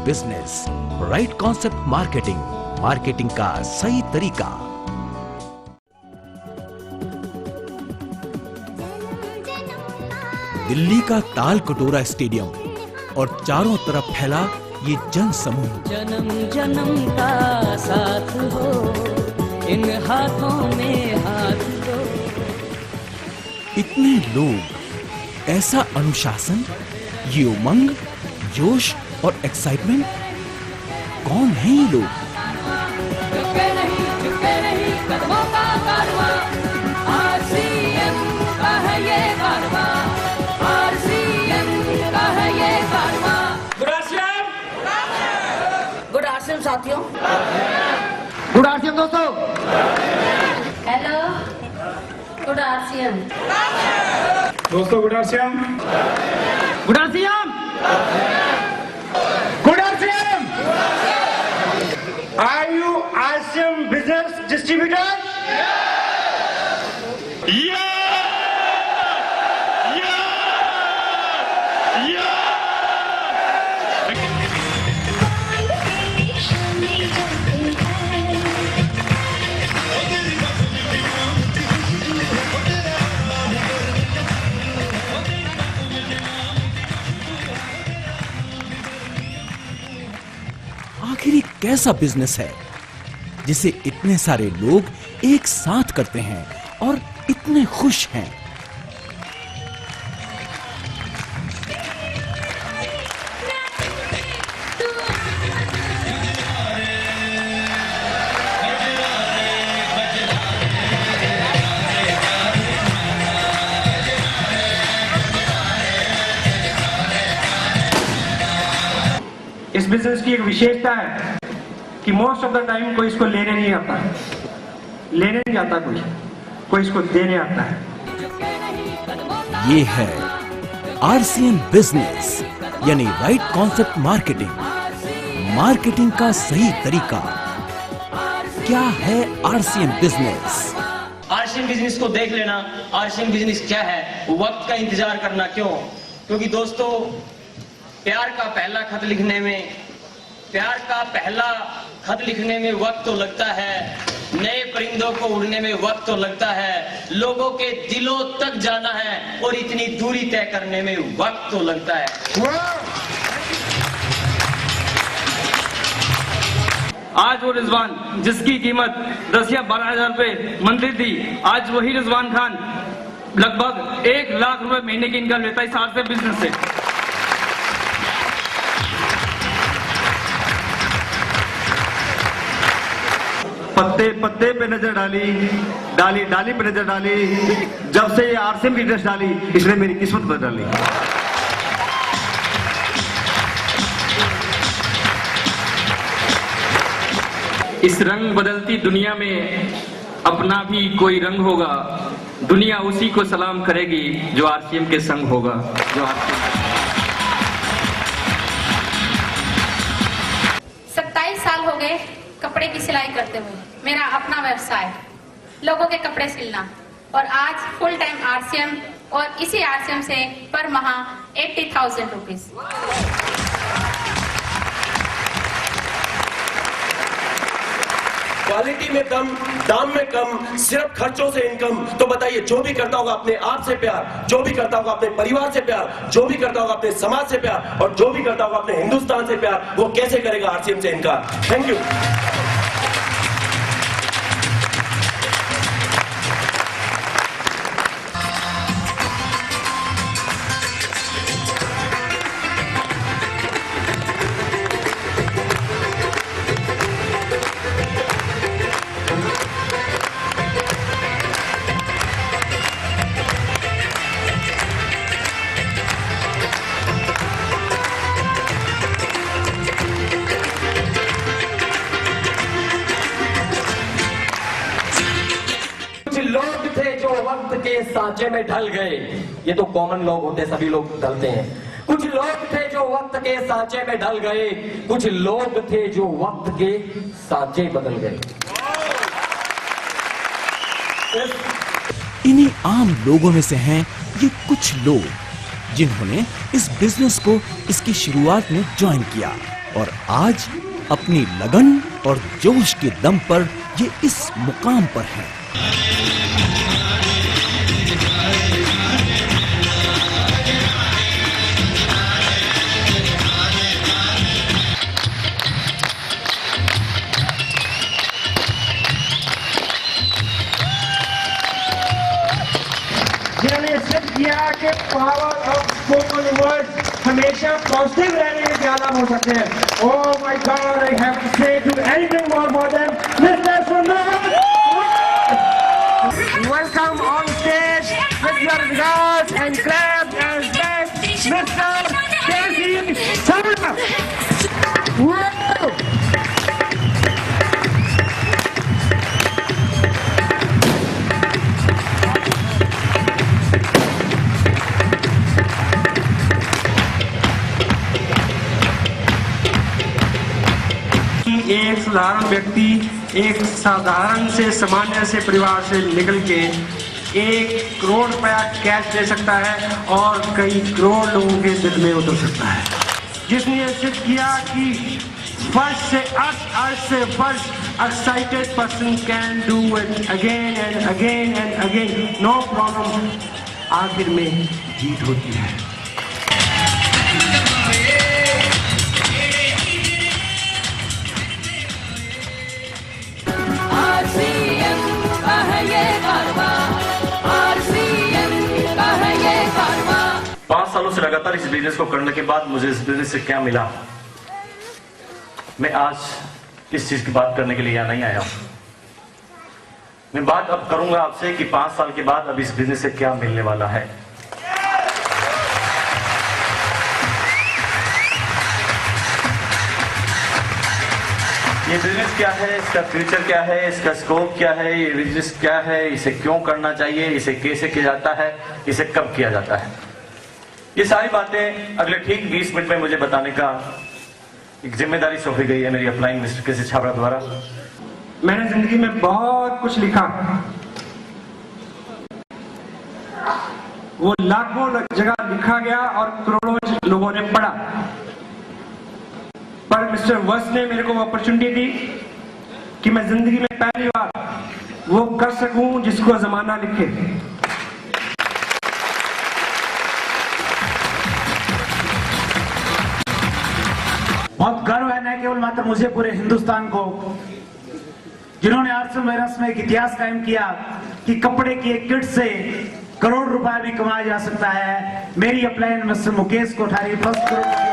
Business, right concept marketing, marketing का सही तरीका। दिल्ली का ताल कटोरा स्टेडियम और चारों तरफ फैला ये जन समूह, जन्म जन्म का साथ हो, इन हाथों में हाथ दो। इतने लोग, ऐसा अनुशासन, ये उमंग, जोश और एक्साइटमेंट, कौन है ये लोग? झुके नहीं कदमों का कारवां, आरसीएम का है ये कारवां, आरसीएम का है ये कारवां। गुड आश्रम साथियों, गुड आश्रम दोस्तों, हेलो गुड आश्रम दोस्तों गुड आश्रम, गुड आश्रम, गुड आश्रम। आर यू आश्रम बिजनेस डिस्ट्रीब्यूटर? आखिर ये कैसा बिजनेस है जिसे इतने सारे लोग एक साथ करते हैं और इतने खुश हैं? इस बिजनेस की एक विशेषता है कि मोस्ट ऑफ द टाइम कोई इसको लेने नहीं आता, लेने नहीं आता, कोई इसको देने आता है। ये है आरसीएम बिजनेस, यानी राइट कॉन्सेप्ट मार्केटिंग, मार्केटिंग का सही तरीका। क्या है आरसीएम बिजनेस? आरसीएम बिजनेस को देख लेना। आरसीएम बिजनेस क्या है? वक्त का इंतजार करना क्यों? क्योंकि दोस्तों, प्यार का पहला खत लिखने में वक्त तो लगता है, नए परिंदों को उड़ने में वक्त तो लगता है, लोगों के दिलों तक जाना है और इतनी दूरी तय करने में वक्त तो लगता है। आज वो रिजवान जिसकी कीमत 10 या 12,000 रुपए मंथली थी, आज वही रिजवान खान लगभग 1 लाख रुपए महीने की इनकम लेता है इस आरसीएम बिजनेस से। पत्ते पत्ते पे नजर डाली, डाली डाली पे नजर डाली, जब से ये आरसीएम बिजनेस डाली, इसने मेरी किस्मत बदल ली। इस रंग बदलती दुनिया में अपना भी कोई रंग होगा, दुनिया उसी को सलाम करेगी जो आरसीएम के संग होगा, जो आरसीएम। 27 साल हो गए कपड़े की सिलाई करते हुए, मेरा अपना व्यवसाय, लोगों के कपड़े सिलना, और आज फुल टाइम आरसीएम, और इसी आरसीएम से पर माह 80,000 रुपीज। क्वालिटी में कम, दाम में कम, सिर्फ खर्चों से इनकम। तो बताइए, जो भी करता होगा अपने आप से प्यार, जो भी करता होगा अपने परिवार से प्यार, जो भी करता होगा अपने समाज से प्यार, और जो भी करता होगा अपने हिंदुस्तान से प्यार, वो कैसे करेगा आरसीएम से इनकार? Thank you. लोग थे जो वक्त के सांचे में ढल गए। ये तो कॉमन लोग होते, सभी लोग ढलते हैं। कुछ लोग थे जो वक्त के सांचे में ढल गए, कुछ लोग थे जो वक्त के सांचे बदल गए। इन्हीं आम लोगों में से हैं ये कुछ लोग जिन्होंने इस बिजनेस को इसकी शुरुआत में ज्वाइन किया, और आज अपनी लगन और जोश के दम पर ये इस मुकाम पर है। जिन्होंने सिद्ध किया कि पावर ऑफ स्पोकन वर्ड हमेशा पॉजिटिव रहने में ज्यादा हो सकते हैं। Oh my God, I have to say to anything more for them mister Sundar. Welcome on stage with your regards and clap and back mister K C Sharma. एक साधारण व्यक्ति एक साधारण से सामान्य से परिवार से निकल के 1 करोड़ रुपया कैश दे सकता है और कई करोड़ लोगों के दिल में उतर सकता है, जिसने ये सिद्ध किया कि फर्स्ट से अर्थ से first excited person can do it again and again and again, no problem. आखिर में जीत होती है। RCM का है ये कारवा, RCM का है ये कारवा। 5 सालों से लगातार इस बिजनेस को करने के बाद मुझे इस बिजनेस से क्या मिला, मैं आज इस चीज की बात करने के लिए यहाँ नहीं आया हूं। मैं बात अब करूंगा आपसे कि 5 साल के बाद अब इस बिजनेस से क्या मिलने वाला है। ये बिजनेस क्या है, इसका फ्यूचर क्या है, इसका स्कोप क्या है, ये बिजनेस क्या है, इसे क्यों करना चाहिए, इसे कैसे किया जाता है, इसे कब किया जाता है, ये सारी बातें अगले ठीक 20 मिनट में मुझे बताने का एक जिम्मेदारी सौंपी गई है मेरी अपलाइन मिस्टर केसी छाबड़ा द्वारा। मैंने जिंदगी में बहुत कुछ लिखा, वो लाखों जगह लिखा गया और करोड़ों लोगों ने पढ़ा, पर मिस्टर वस ने मेरे को अपॉर्चुनिटी दी कि मैं जिंदगी में पहली बार वो कर सकूं जिसको जमाना लिखे। बहुत गर्व है न केवल मात्र मुझे, पूरे हिंदुस्तान को, जिन्होंने RCM वायरस में एक इतिहास कायम किया कि कपड़े की एक किट से करोड़ रुपया भी कमाया जा सकता है। मेरी upline mister Mukesh Kothari first crore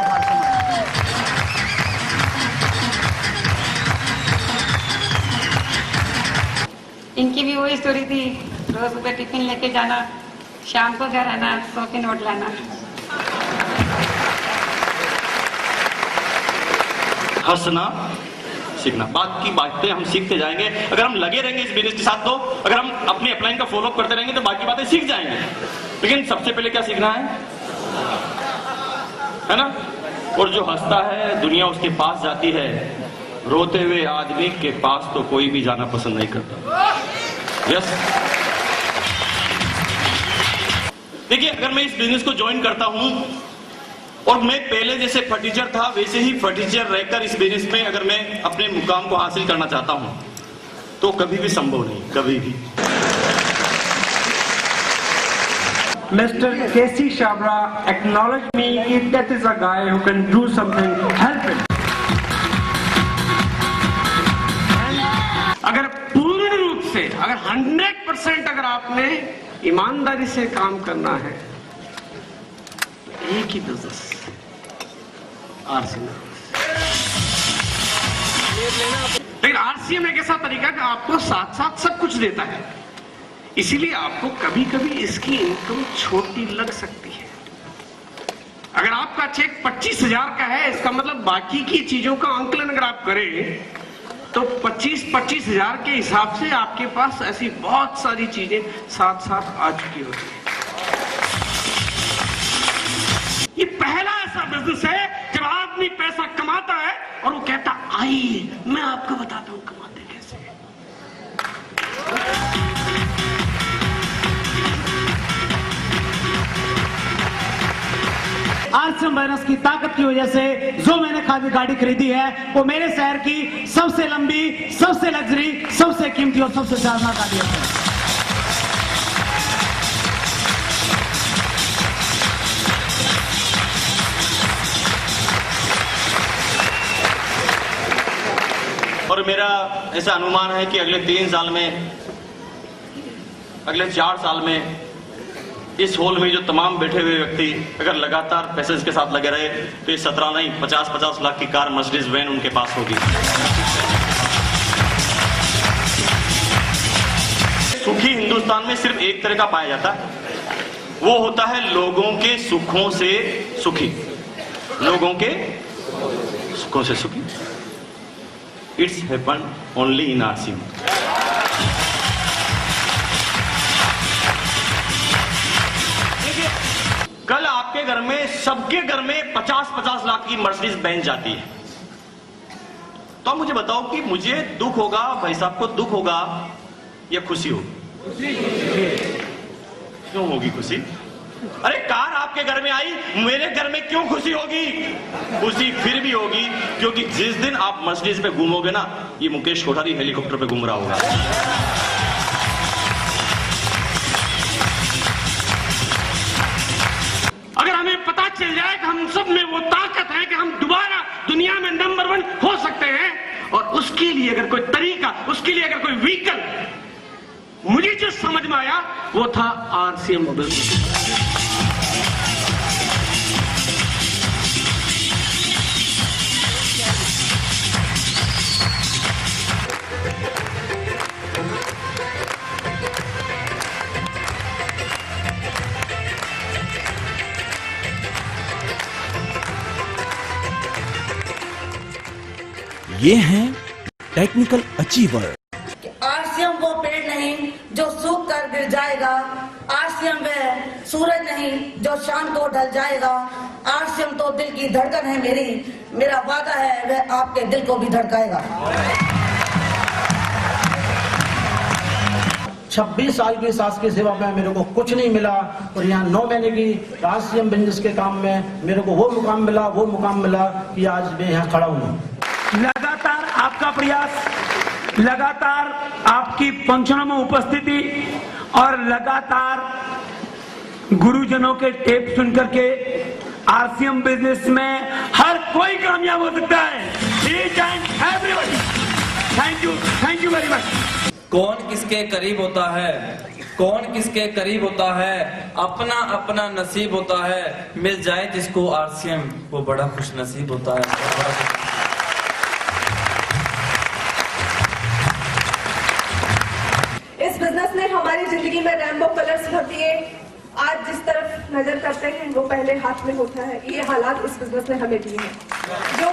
इनकी भी वही स्टोरी थी, रोज सुबह टिफिन लेके जाना, शाम को घर आना, 100 के नोट लाना। हंसना सीखना, बाकी बातें हम सीखते जाएंगे अगर हम लगे रहेंगे इस बिजनेस के साथ। तो अगर हम अपने अपलाइन का फॉलो करते रहेंगे तो बाकी बातें सीख जाएंगे। लेकिन सबसे पहले क्या सीखना है ना? और जो हंसता है दुनिया उसके पास जाती है, रोते हुए आदमी के पास तो कोई भी जाना पसंद नहीं करता। यस, देखिए, अगर मैं इस बिजनेस को ज्वाइन करता हूं और मैं पहले जैसे फर्टीचर था वैसे ही फर्टीचर रहकर इस बिजनेस में अगर मैं अपने मुकाम को हासिल करना चाहता हूं तो कभी भी संभव नहीं, कभी भी। Mr. K.C. Shabra acknowledged me that is a guy who can do something, help him. अगर पूर्ण रूप से, अगर 100% अगर आपने ईमानदारी से काम करना है तो एक ही बिजनेस RCM। लेकिन RCM एक ऐसा तरीका कि आपको साथ साथ सब कुछ देता है, इसीलिए आपको कभी कभी इसकी इनकम छोटी लग सकती है। अगर आपका चेक 25,000 का है, इसका मतलब बाकी की चीजों का आंकलन अगर आप करें तो 25,000 के हिसाब से आपके पास ऐसी बहुत सारी चीजें साथ साथ आ चुकी होती है। ये पहला ऐसा बिजनेस है जब आदमी पैसा कमाता है और वो कहता आइए मैं आपको बताता हूं कमाते कैसे। RCM आरसीएम फाइनेंस की ताकत की वजह से जो मैंने गाड़ी खरीदी है वो मेरे शहर की सबसे लंबी, सबसे लग्जरी, सबसे कीमती और सबसे शानदार गाड़ी है। और मेरा ऐसा अनुमान है कि अगले 3 साल में, अगले 4 साल में इस हॉल में जो तमाम बैठे हुए व्यक्ति अगर लगातार पैसेज के साथ लगे रहे तो ये 17 नहीं 50-50 लाख की कार, मर्सिडीज वैन उनके पास होगी। सुखी हिंदुस्तान में सिर्फ एक तरह का पाया जाता है, वो होता है लोगों के सुखों से सुखी, लोगों के सुखों से सुखी। It's happened only in RCM. कल आपके घर में, सबके घर में 50-50 लाख की मर्सिडीज बेंच जाती है, तो आप मुझे बताओ कि मुझे दुख होगा, भाई साहब को दुख होगा या खुशी होगी? क्यों होगी खुशी? अरे कार आपके घर में आई, मेरे घर में क्यों खुशी होगी? खुशी फिर भी होगी क्योंकि जिस दिन आप मर्सिडीज पे घूमोगे ना, ये मुकेश कोठारी हेलीकॉप्टर पे घूम रहा होगा। अगर हमें पता चल जाए कि हम सब में वो ताकत है कि हम दोबारा दुनिया में नंबर 1 हो सकते हैं, और उसके लिए अगर कोई तरीका, उसके लिए अगर कोई व्हीकल मुझे जो समझ में आया वो था आरसीएम बिजनेस। ये हैं टेक्निकल अचीवर। आरसीएम वो पेड़ नहीं जो सूख कर गिर जाएगा, आरसीएम वह सूरज नहीं जो शाम को ढल जाएगा, आरसीएम तो दिल की धड़कन है मेरी, मेरा वादा है वह आपके दिल को भी धड़काएगा। 26 साल की शासकीय सेवा में मेरे को कुछ नहीं मिला, और यहाँ 9 महीने की आरसीएम बिजनेस के काम में मेरे को वो मुकाम मिला कि आज मैं यहाँ खड़ा हूँ। लगातार आपका प्रयास, लगातार आपकी फंक्शनों में उपस्थिति और लगातार गुरुजनों के टेप सुन करके आरसीएम बिजनेस में हर कोई कामयाब हो सकता है। Thank you very much. कौन किसके करीब होता है, कौन किसके करीब होता है, अपना अपना नसीब होता है, मिल जाए जिसको आरसीएम वो बड़ा खुश नसीब होता है। इस बिजनेस ने हमारी जिंदगी में रैम्बो कलर्स भर दिए। आज जिस तरफ नजर करते हैं वो पहले हाथ में होता है, ये हालात इस बिजनेस ने हमें दिए हैं। जो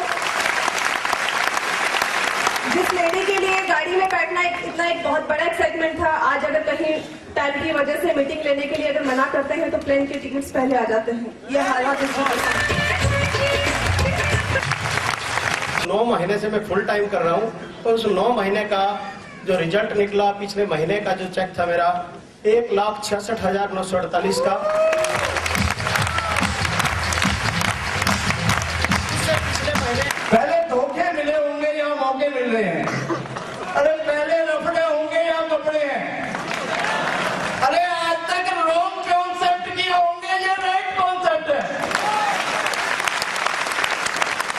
जिस लेडी के लिए गाड़ी में बैठना इतना एक बहुत बड़ा एक्साइटमेंट था, आज अगर कहीं टाइम की वजह से मीटिंग लेने के लिए अगर मना करते हैं तो प्लेन के टिकट्स पहले आ जाते हैं। ये हालात इस बिजनेस 9 महीने से मैं फुल टाइम कर रहा हूँ, और उस 9 महीने का जो रिजल्ट निकला, पिछले महीने का जो चेक था मेरा 1,66,948 का, पहले धोखे मिले होंगे या मौके मिल रहे हैं? अरे पहले लफड़े होंगे या कपड़े हैं? अरे आज तक रॉन्ग कॉन्सेप्ट किए होंगे या राइट कॉन्सेप्ट है?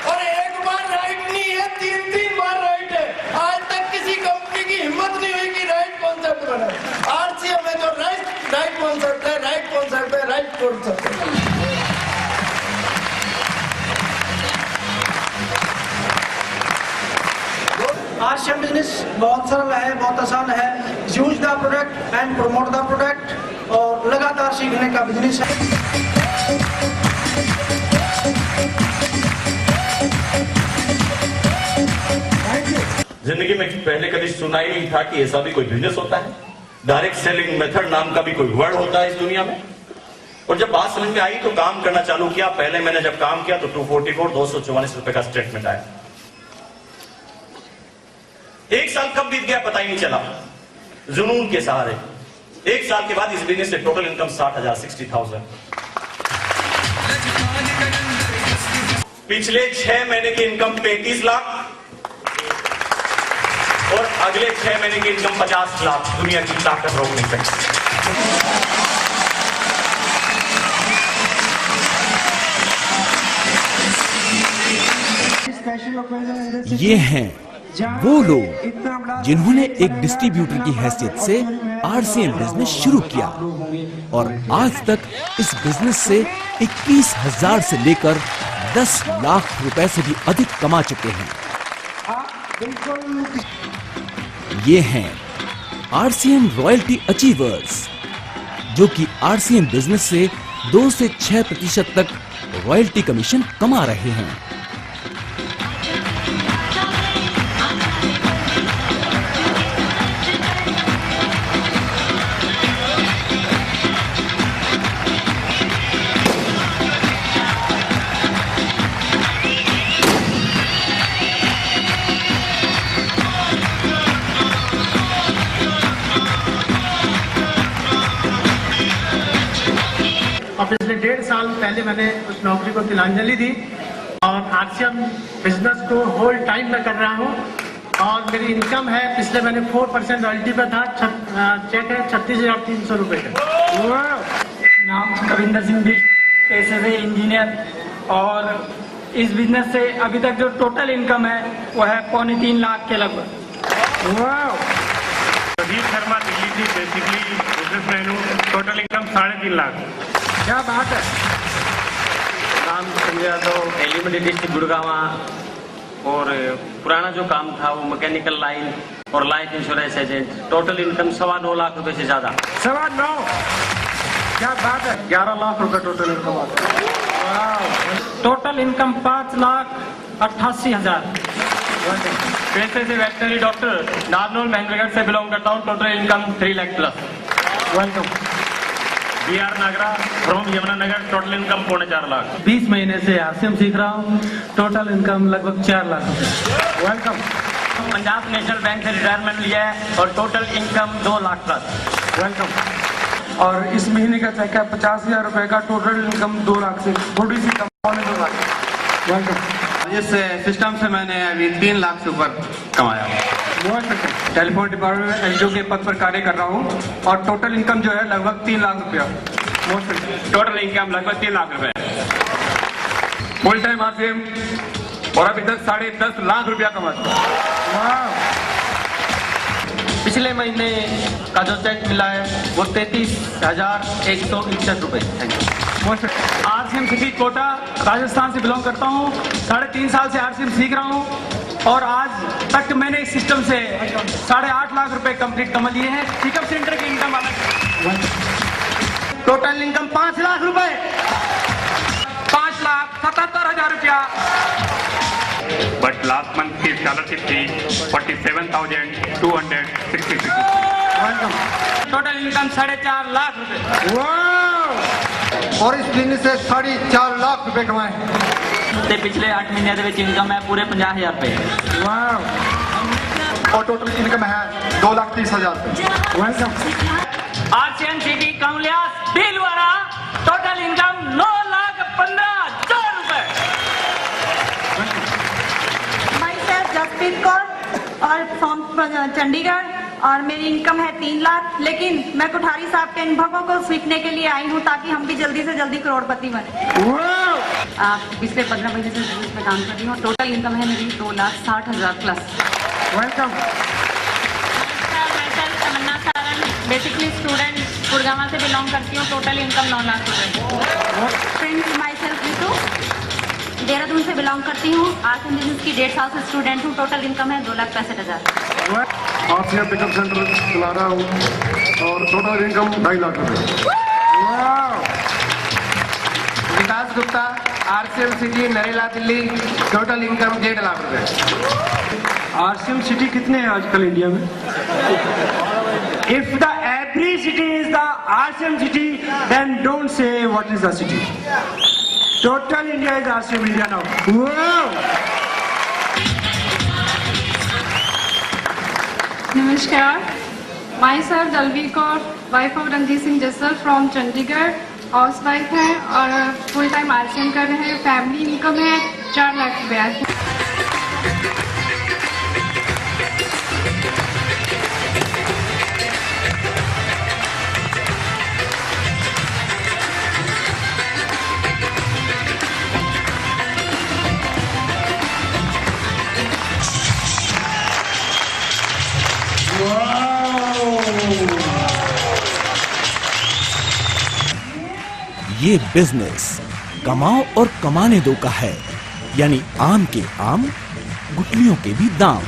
और एक बार राइट नहीं है, 3 बार राइट है। आज तक किसी कंपनी की हिम्मत नहीं हुई कि राइट कॉन्सेप्ट बने। आरसीएम में जो राइट कॉन्सेप्ट है, राइट कॉन्सेप्ट है, राइट कॉन्सेप्ट है। आरसीएम बिजनेस बहुत सरल है, बहुत आसान है। Use the product and promote the product, और लगातार सीखने का बिजनेस है। जिंदगी में पहले कभी सुना ही नहीं था कि ऐसा भी कोई बिजनेस होता है। डायरेक्ट सेलिंग मेथड नाम का भी कोई वर्ड होता है इस दुनिया में। और जब बात समझ में आई तो काम करना चालू किया। पहले मैंने जब काम किया तो 244 रुपए का स्टेटमेंट आया। 1 साल कब बीत गया पता ही नहीं चला, जुनून के सहारे। 1 साल के बाद इस बिजनेस से टोटल इनकम 60,000 60,000। पिछले 6 महीने की इनकम 35 लाख और अगले 6 महीने की इनकम 50 लाख। दुनिया की ताकत रोक नहीं सकती। ये हैं वो लोग जिन्होंने एक डिस्ट्रीब्यूटर की हैसियत से आरसीएम बिजनेस शुरू किया और आज तक इस बिजनेस से 21,000 से लेकर 10 लाख रुपए से भी अधिक कमा चुके हैं। ये हैं आरसीएम रॉयल्टी अचीवर्स, जो कि आरसीएम बिजनेस से 2 से 6% तक रॉयल्टी कमीशन कमा रहे हैं। और पिछले 1.5 साल पहले मैंने उस नौकरी को तिलांजलि दी और आरसीएम बिजनेस को होल टाइम में कर रहा हूँ और मेरी इनकम है, पिछले मैंने 4% रॉयल्टी पे था, चेक है 36,300 रुपए का। नाम कविंदर सिंह भी पेशे से इंजीनियर, और इस बिजनेस से अभी तक जो टोटल इनकम है वो है 2.25 लाख के लगभग। प्रदीप शर्मा दिल्ली से, बेसिकली बिजनेसमैन हूँ, टोटल इनकम 3.5 लाख। क्या बात है। नाम संजय यादव, एलिमेंट्री डिस्ट्रिक्ट गुड़गावा, और पुराना जो काम था वो मैकेनिकल लाइन और life insurance agent. Total income 9.25 lakh रुपए से ज्यादा। 9.25, क्या बात है। 11 लाख रुपए टोटल इनकम आता है। Total income 5,88,000। पेशे से वेटनरी डॉक्टर, नारनौल महेंद्रगढ़ से बिलोंग करता हूँ। Total income 3 lakh plus. Welcome. BR Nagra from Yamunanagar, total income 4.25 lakh. 20 महीने से आरसीएम सीख रहा हूँ, टोटल इनकम लगभग 4 लाख रुपए। वेलकम। पंजाब नेशनल बैंक से रिटायरमेंट लिया है और total income 2 lakh plus. Welcome. और इस महीने का चेक है 50,000 रुपए का। टोटल इनकम 2 लाख से थोड़ी सी कम, 2 लाख। वेलकम। इस सिस्टम से मैंने अभी 3 लाख से ऊपर कमाया। टेलीफोन डिपार्टमेंट में एलडीओ के पद पर कार्य कर रहा हूँ और टोटल इनकम जो है लगभग 3 लाख रुपया। टोटल इनकम लगभग 3 लाख रुपए। फुल टाइम आरसीएम और अभी तक 10.5 लाख रुपया कमाता हूँ। पिछले महीने का जो चेक मिला है वो 33,161 रुपए। आरसीएम सिटी कोटा, राजस्थान से बिलोंग करता हूँ। 3.5 साल से आरसीएम सीख रहा हूँ और आज तक मैंने इस सिस्टम से 8.5 लाख रुपए कंप्लीट कमा लिए हैं। पिकअप सेंटर की इनकम अलग। टोटल इनकम 5 लाख रुपए, 5,77,000 रुपया। बट लास्ट मंथ की स्कॉलरशिप थी 47,266। टोटल इनकम 4.5 लाख रुपए। और इस बिजनेस से 4.5 लाख रुपए कमाए। पिछले 8 महीने इनकम है पूरे 50,000 रुपए। और टोटल इनकम है 2,30,000। वेलकम। आरसीएम सिटी कमलियास भीलवाड़ा, टोटल इनकम 9,15,000 रुपए। माई सेल्फ जसप्रीत कौर और फ्रॉम चंडीगढ़, और मेरी इनकम है 3 लाख। लेकिन मैं कोठारी साहब के अनुभवों को सीखने के लिए आई हूँ ताकि हम भी जल्दी से जल्दी करोड़पति बने। पिछले 15 महीने से बिजनेस में काम कर रही हूँ। टोटल इनकम है मेरी 2,60,000 प्लस। वेलकम। तमन्ना सारण, बेसिकली स्टूडेंट, गुड़गावा से बिलोंग करती हूँ। टोटल इनकम 9 लाख रुपए। फ्रेंड्स, माई सेल्फ ऋतु, देहरादून से बिलोंग करती हूँ। आरसीएम बिजनेस की 1.5 साल से स्टूडेंट हूँ। टोटल इनकम है 2,65,000। आरसीएम पिकअप सेंटर चला रहा हूँ और टोटल इनकम 2.5 लाख रुपए। Vikas Gupta, RCM city Narela Delhi, total income 1.5 lakh रुपए। आरसीएम सिटी कितने हैं आजकल इंडिया में? If the every city is the RCM city, then don't say what is the city. Total India is RCM India now. Wow! नमस्कार, my self Dalveer Kaur, wife of Ranjit Singh Jassar from Chandigarh, house wife है और full time RCM कर रहे हैं। Family income है 4 लाख रुपया। ये business कमाओ और कमाने दो का है, यानी आम के आम गुठलियों के भी दाम।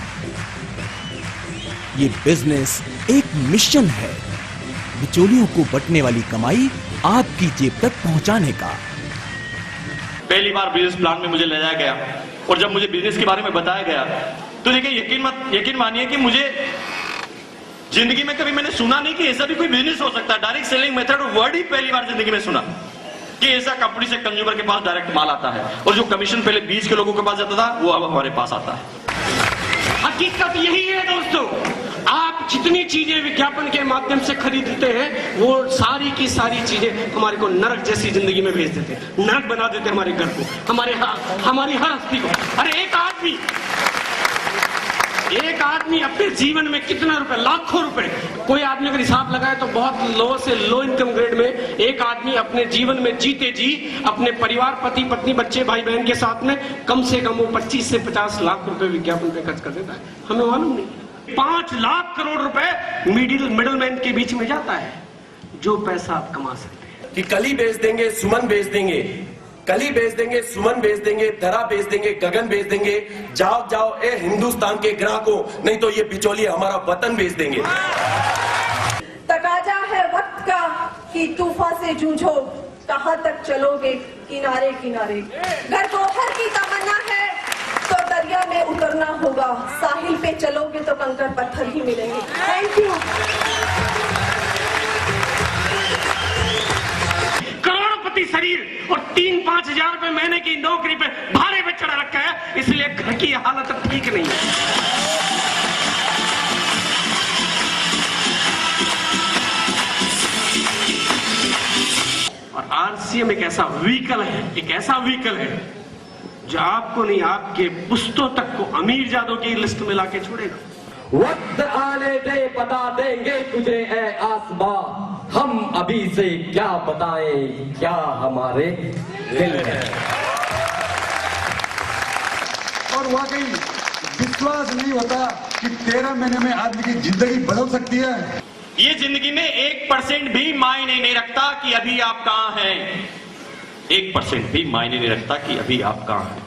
ये बिजनेस एक मिशन है, बिचौलियों को बंटने वाली कमाई आपकी जेब तक पहुंचाने का। पहली बार बिजनेस प्लान में मुझे ले जाया गया और जब मुझे बिजनेस के बारे में बताया गया तो देखिए यकीन मानिए कि मुझे जिंदगी में कभी मैंने सुना नहीं कि ऐसा भी कोई बिजनेस हो सकता है। डायरेक्ट सेलिंग मेथड वर्ड ही पहली बार जिंदगी में सुना कि ऐसा कंपनी से कंज्यूमर के पास डायरेक्ट माल आता है और जो कमीशन पहले 20 के लोगों के पास जाता था वो अब हमारे पास आता है। हकीकत यही है दोस्तों, आप जितनी चीजें विज्ञापन के माध्यम से खरीदते हैं वो सारी की सारी चीजें हमारे को नरक जैसी जिंदगी में भेज देते हैं, नरक बना देते हैं हमारे घर को, हमारी हर हस्ती को। अरे एक आदमी अपने जीवन में कितना रुपए, लाखों रुपए, कोई आदमी अगर हिसाब लगाए तो बहुत लो से लो इनकम ग्रेड में एक आदमी अपने जीवन में जीते जी अपने परिवार, पति पत्नी, बच्चे, भाई बहन के साथ में कम से कम वो 25 से 50 लाख रुपए विज्ञापन पे खर्च कर देता है। हमें मालूम नहीं 5 लाख करोड़ रुपए मिडिल मैन के बीच में जाता है, जो पैसा आप कमा सकते हैं। कि कली बेच देंगे, सुमन बेच देंगे, कली बेच देंगे, सुमन बेच देंगे, धरा बेच देंगे, गगन बेच देंगे। जाओ जाओ ए हिंदुस्तान के ग्राहकों, नहीं तो ये बिचौलिए हमारा वतन बेच देंगे। तकाजा है वक्त का कि तूफान से जूझो, कहां तक चलोगे किनारे किनारे। घर को हर की तमन्ना है तो दरिया में उतरना होगा, साहिल पे चलोगे तो कंकड़ पत्थर ही मिलेंगे। Thank you. करोड़पति शरीर और 3-5 हजार रुपए महीने की नौकरी पे भाड़े पे चढ़ा रखा है, इसलिए घर की हालत ठीक नहीं है। और आरसीएम एक ऐसा व्हीकल है जो आपको नहीं, आपके पुश्तों तक को अमीर जादों की लिस्ट में लाके छोड़ेगा। वक्त आने दे, बता देंगे तुझे है आसमां, हम अभी से क्या बताएं क्या हमारे दिल है। और वाकई विश्वास नहीं होता कि 13 महीने में आदमी की जिंदगी बदल सकती है। ये जिंदगी में 1% भी मायने नहीं रखता कि अभी आप कहां हैं। 1% भी मायने नहीं रखता कि अभी आप कहां हैं,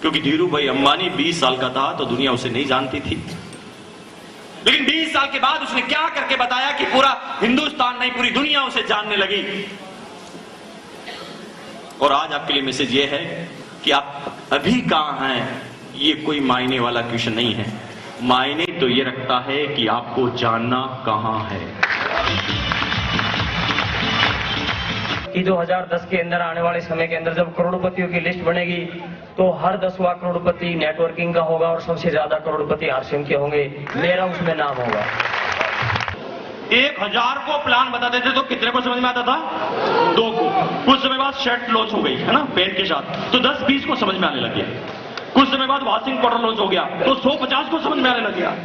क्योंकि धीरू भाई अंबानी 20 साल का था तो दुनिया उसे नहीं जानती थी, लेकिन 20 साल के बाद उसने क्या करके बताया कि पूरा हिंदुस्तान नहीं पूरी दुनिया उसे जानने लगी। और आज आपके लिए मैसेज ये है कि आप अभी कहां हैं, ये कोई मायने वाला क्वेश्चन नहीं है। मायने तो ये रखता है कि आपको जानना कहां है। कि 2010 के अंदर आने वाले समय के अंदर जब करोड़पतियों की लिस्ट बनेगी तो हर 10वां करोड़पति नेटवर्किंग का होगा और सबसे ज्यादा करोड़पति आरसीएम के होंगे, मेरा उसमें नाम होगा। 1000 को प्लान बताते थे तो कितने को समझ में आता था? 2 को। कुछ समय बाद शर्ट लॉन्च हो गई है ना पैंट के साथ, तो 10-20 को समझ में आने लग गया। कुछ समय बाद वॉशिंग पाउडर लॉन्च हो गया तो 150 को समझ में आने लग गया।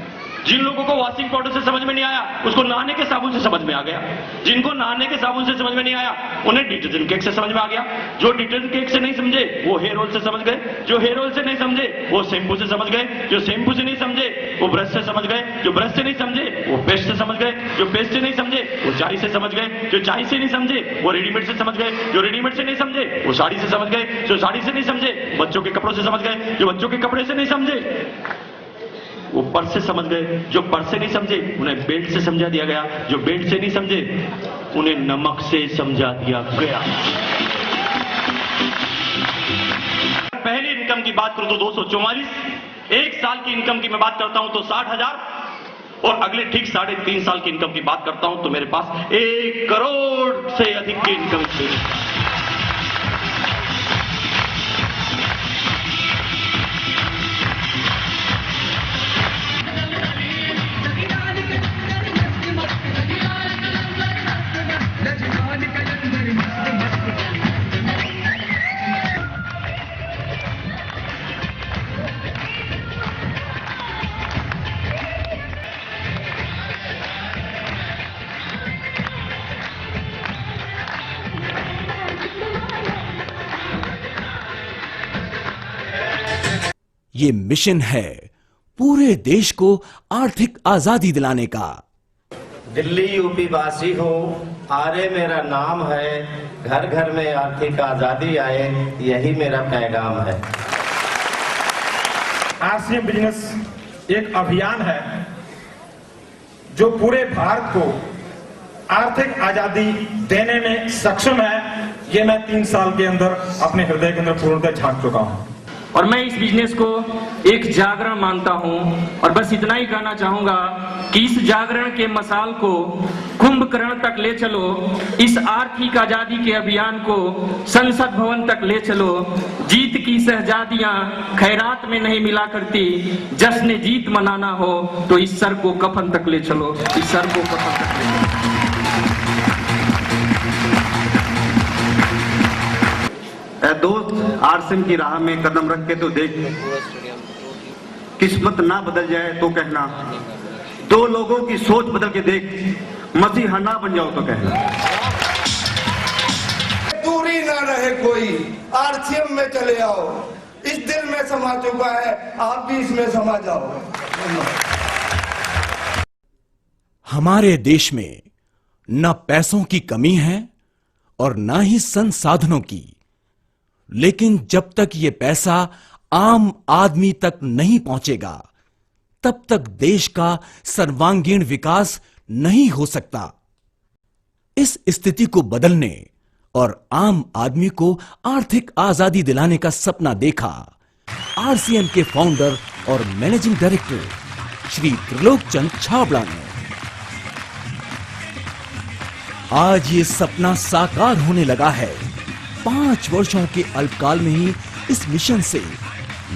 जिन लोगों को वॉशिंग पाउडर से समझ में नहीं आया उसको नहाने के साबुन से समझ में आ गया। जिनको नहाने के साबुन से समझ में नहीं आया उन्हें डिटर्जेंट केक से समझ में आ गया। जो डिटर्जेंट केक से नहीं समझे वो हेयर ऑयल से समझ गए, जो हेयर ऑयल से नहीं समझे वो शैम्पू से समझ गए, जो शैम्पू से नहीं समझे वो ब्रश से समझ गए, जो ब्रश से नहीं समझे वो पेस्ट से समझ गए, जो पेस्ट से नहीं समझे वो चाय से समझ गए, जो चाय से नहीं समझे वो रेडीमेड से समझ गए, जो रेडीमेड से नहीं समझे वो साड़ी से समझ गए, जो साड़ी से नहीं समझे बच्चों के कपड़ों से समझ गए, जो बच्चों के कपड़े से नहीं समझे वो पर्स से समझ गए, जो पर्स से नहीं समझे उन्हें बेल्ट से समझा दिया गया, जो बेल्ट से नहीं समझे उन्हें नमक से समझा दिया गया। पहली इनकम की बात करूं तो 244, 1 साल की इनकम की मैं बात करता हूं तो 60,000, और अगले ठीक 3.5 साल की इनकम की बात करता हूं तो मेरे पास 1 करोड़ से अधिक की इनकम थी। ये मिशन है पूरे देश को आर्थिक आजादी दिलाने का। दिल्ली यूपी वासी हो, आर्य मेरा नाम है, घर घर में आर्थिक आजादी आए, यही मेरा पैगाम है। आरसीएम बिजनेस एक अभियान है जो पूरे भारत को आर्थिक आजादी देने में सक्षम है। ये मैं 3 साल के अंदर अपने हृदय के अंदर पूर्णतः झांक चुका हूं। और मैं इस बिजनेस को एक जागरण मानता हूं और बस इतना ही कहना चाहूंगा कि इस जागरण के मसाल को कुंभकर्ण तक ले चलो, इस आर्थिक आजादी के अभियान को संसद भवन तक ले चलो। जीत की शहजादियां खैरात में नहीं मिला करती, जश्न जीत मनाना हो तो इस सर को कफन तक ले चलो, इस सर को कफन तक ले चलो। दोस्त, आरसीएम की राह में कदम रख के तो देख, किस्मत ना बदल जाए तो कहना, 2 लोगों की सोच बदल के देख, मसीहा ना बन जाओ तो कहना। दूरी ना रहे कोई, आरसीएम में चले आओ, इस दिल में समा चुका है, आप भी इसमें समा जाओ। हमारे देश में न पैसों की कमी है और न ही संसाधनों की, लेकिन जब तक ये पैसा आम आदमी तक नहीं पहुंचेगा तब तक देश का सर्वांगीण विकास नहीं हो सकता। इस स्थिति को बदलने और आम आदमी को आर्थिक आजादी दिलाने का सपना देखा आरसीएम के फाउंडर और मैनेजिंग डायरेक्टर श्री त्रिलोक चंद छाबड़ा ने। आज ये सपना साकार होने लगा है। 5 वर्षों के अल्पकाल में ही इस मिशन से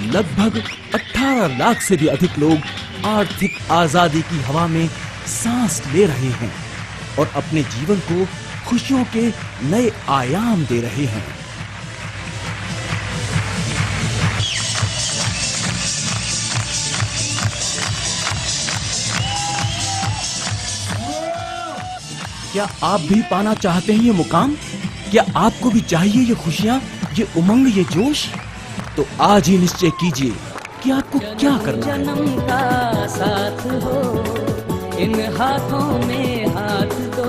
लगभग 18 लाख से भी अधिक लोग आर्थिक आजादी की हवा में सांस ले रहे हैं और अपने जीवन को खुशियों के नए आयाम दे रहे हैं। क्या आप भी पाना चाहते हैं ये मुकाम? क्या आपको भी चाहिए ये खुशियां, ये उमंग, ये जोश? तो आज ही निश्चय कीजिए कि आपको क्या करना है। जन्म का साथ हो, इन हाथों में हाथ दो,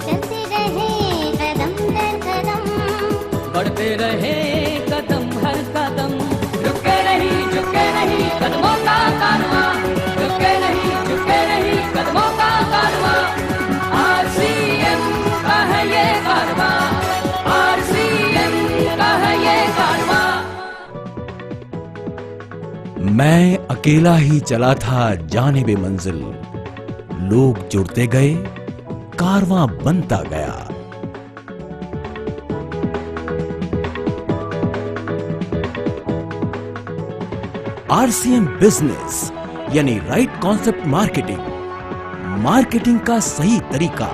चलते रहे कदम दर कदम, बढ़ते रहे कदम हर कदम, रुके नहीं कदमों का कारवां, रुके नहीं कदमों का कारवां। आरसीएम का है ये कारवां, आरसीएम का है ये कारवां। मैं अकेला ही चला था जानिबे मंजिल, लोग जुड़ते गए, कारवां बनता गया। आरसीएम बिजनेस यानी राइट कॉन्सेप्ट मार्केटिंग, मार्केटिंग का सही तरीका।